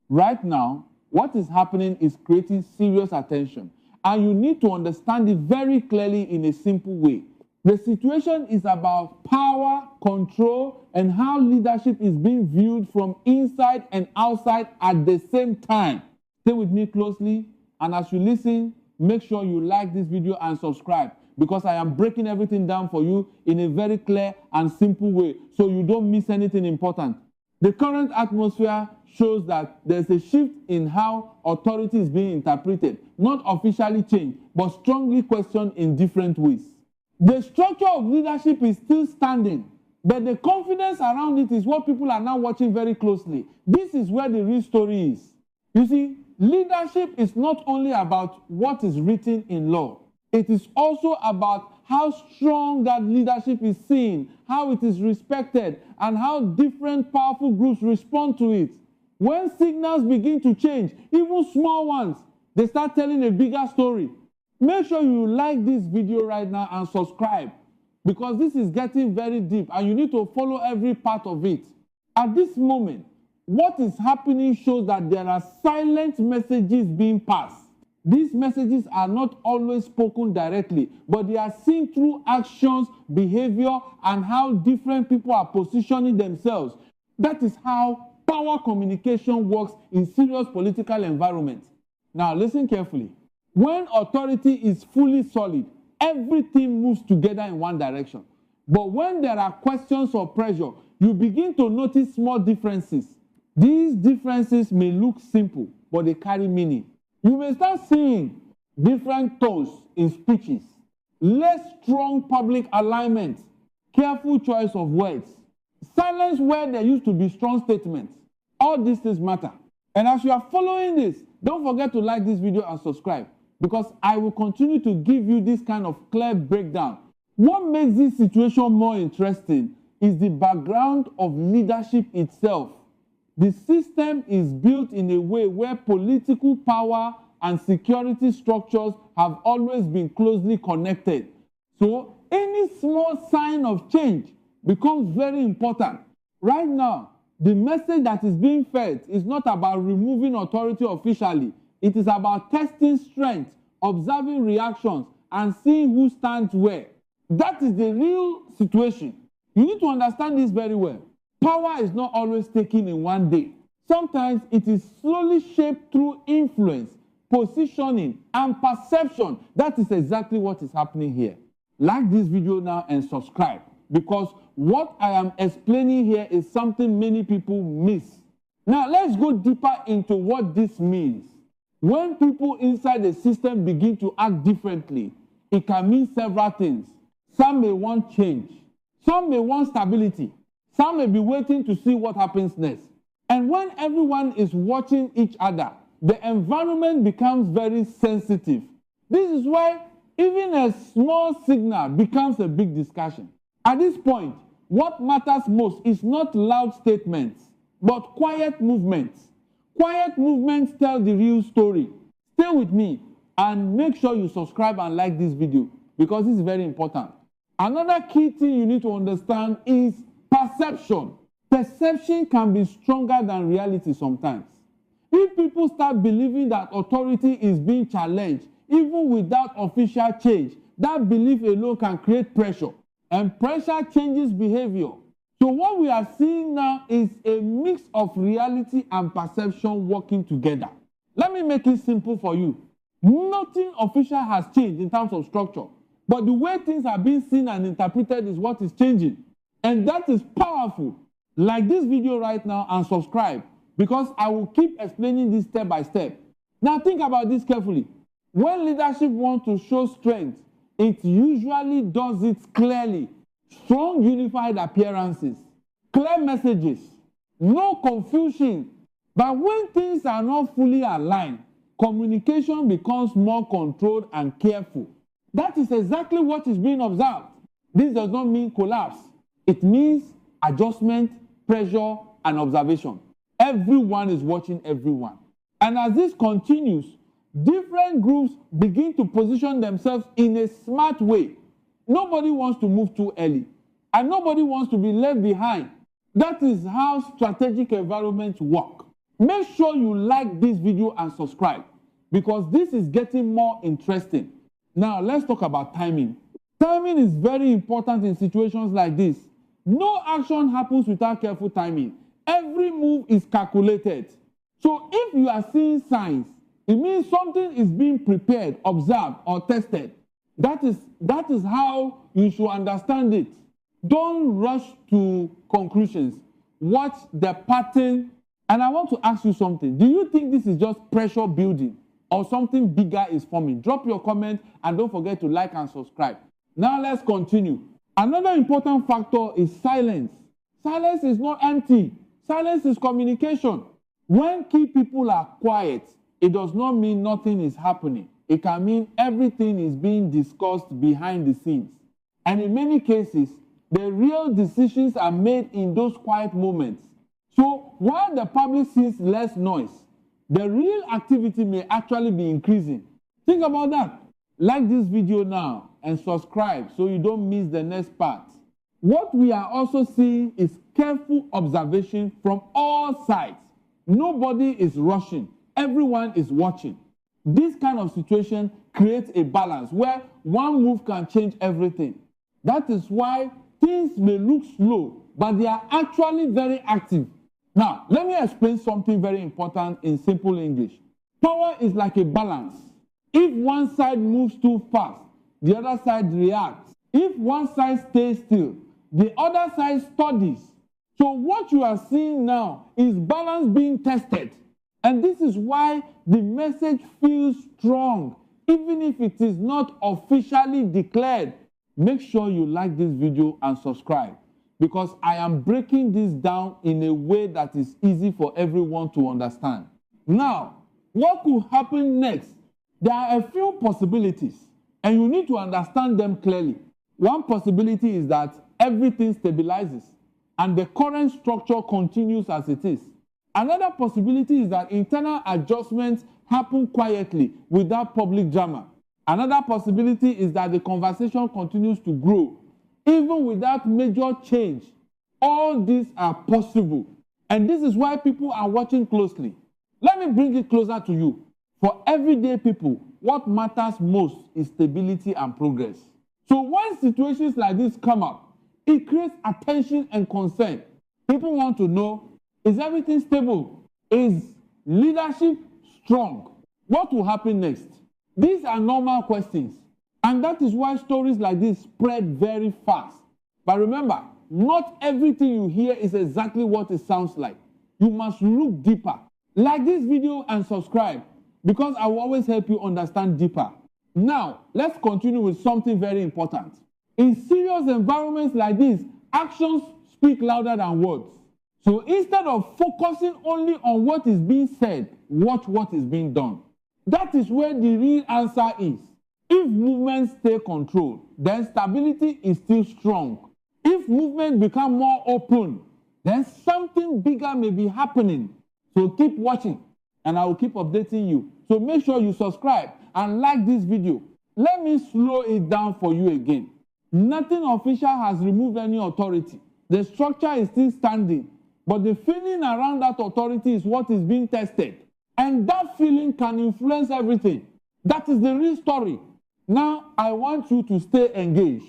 Right now, what is happening is creating serious attention, and you need to understand it very clearly in a simple way. The situation is about power, control, and how leadership is being viewed from inside and outside at the same time. Stay with me closely, and as you listen, make sure you like this video and subscribe, because I am breaking everything down for you in a very clear and simple way so you don't miss anything important. The current atmosphere shows that there's a shift in how authority is being interpreted, not officially changed, but strongly questioned in different ways. The structure of leadership is still standing, but the confidence around it is what people are now watching very closely. This is where the real story is. You see, leadership is not only about what is written in law. It is also about how strong that leadership is seen, how it is respected, and how different powerful groups respond to it. When signals begin to change, even small ones, they start telling a bigger story. Make sure you like this video right now and subscribe, because this is getting very deep and you need to follow every part of it. At this moment, what is happening shows that there are silent messages being passed. These messages are not always spoken directly, but they are seen through actions, behavior, and how different people are positioning themselves. That is how power communication works in serious political environments. Now listen carefully. When authority is fully solid, everything moves together in one direction. But when there are questions or pressure, you begin to notice small differences. These differences may look simple, but they carry meaning. You may start seeing different tones in speeches, less strong public alignment, careful choice of words, silence where there used to be strong statements. All these things matter. And as you are following this, don't forget to like this video and subscribe, because I will continue to give you this kind of clear breakdown. What makes this situation more interesting is the background of leadership itself. The system is built in a way where political power and security structures have always been closely connected. So any small sign of change becomes very important. Right now, the message that is being fed is not about removing authority officially. It is about testing strength, observing reactions, and seeing who stands where. That is the real situation. You need to understand this very well. Power is not always taken in one day. Sometimes it is slowly shaped through influence, positioning, and perception. That is exactly what is happening here. Like this video now and subscribe, because what I am explaining here is something many people miss. Now let's go deeper into what this means. When people inside the system begin to act differently, it can mean several things. Some may want change. Some may want stability. Some may be waiting to see what happens next. And when everyone is watching each other, the environment becomes very sensitive. This is why even a small signal becomes a big discussion. At this point, what matters most is not loud statements, but quiet movements. Quiet movements tell the real story. Stay with me and make sure you subscribe and like this video, because this is very important. Another key thing you need to understand is perception. Perception can be stronger than reality sometimes. If people start believing that authority is being challenged, even without official change, that belief alone can create pressure. And pressure changes behavior. So what we are seeing now is a mix of reality and perception working together. Let me make it simple for you. Nothing official has changed in terms of structure, but the way things are being seen and interpreted is what is changing. And that is powerful. Like this video right now and subscribe, because I will keep explaining this step by step. Now think about this carefully. When leadership wants to show strength, it usually does it clearly. Strong unified appearances, clear messages, no confusion. But when things are not fully aligned, communication becomes more controlled and careful. That is exactly what is being observed. This does not mean collapse. It means adjustment, pressure, and observation. Everyone is watching everyone. And as this continues, different groups begin to position themselves in a smart way. Nobody wants to move too early, and nobody wants to be left behind. That is how strategic environments work. Make sure you like this video and subscribe because this is getting more interesting. Now, let's talk about timing. Timing is very important in situations like this. No action happens without careful timing. Every move is calculated. So if you are seeing signs, it means something is being prepared, observed, or tested. That is how you should understand it. Don't rush to conclusions. Watch the pattern. And I want to ask you something. Do you think this is just pressure building or something bigger is forming? Drop your comment and don't forget to like and subscribe. Now let's continue. Another important factor is silence. Silence is not empty. Silence is communication. When key people are quiet, it does not mean nothing is happening. It can mean everything is being discussed behind the scenes. And in many cases, the real decisions are made in those quiet moments. So while the public sees less noise, the real activity may actually be increasing. Think about that. Like this video now and subscribe so you don't miss the next part. What we are also seeing is careful observation from all sides. Nobody is rushing. Everyone is watching. This kind of situation creates a balance where one move can change everything. That is why things may look slow, but they are actually very active. Now, let me explain something very important in simple English. Power is like a balance. If one side moves too fast, the other side reacts. If one side stays still, the other side studies. So what you are seeing now is balance being tested. And this is why the message feels strong, even if it is not officially declared. Make sure you like this video and subscribe because I am breaking this down in a way that is easy for everyone to understand. Now, what could happen next? There are a few possibilities and you need to understand them clearly. One possibility is that everything stabilizes and the current structure continues as it is. Another possibility is that internal adjustments happen quietly without public drama. Another possibility is that the conversation continues to grow, even without major change. All these are possible, and this is why people are watching closely. Let me bring it closer to you. For everyday people, what matters most is stability and progress. So when situations like this come up, it creates attention and concern. People want to know, is everything stable? Is leadership strong? What will happen next? These are normal questions, and that is why stories like this spread very fast. But remember, not everything you hear is exactly what it sounds like. You must look deeper. Like this video and subscribe because I will always help you understand deeper. Now, let's continue with something very important. In serious environments like this, actions speak louder than words. So instead of focusing only on what is being said, watch what is being done. That is where the real answer is. If movements stay controlled, then stability is still strong. If movement become more open, then something bigger may be happening. So keep watching and I will keep updating you. So make sure you subscribe and like this video. Let me slow it down for you again. Nothing official has removed any authority. The structure is still standing, but the feeling around that authority is what is being tested. And that feeling can influence everything. That is the real story. Now, I want you to stay engaged.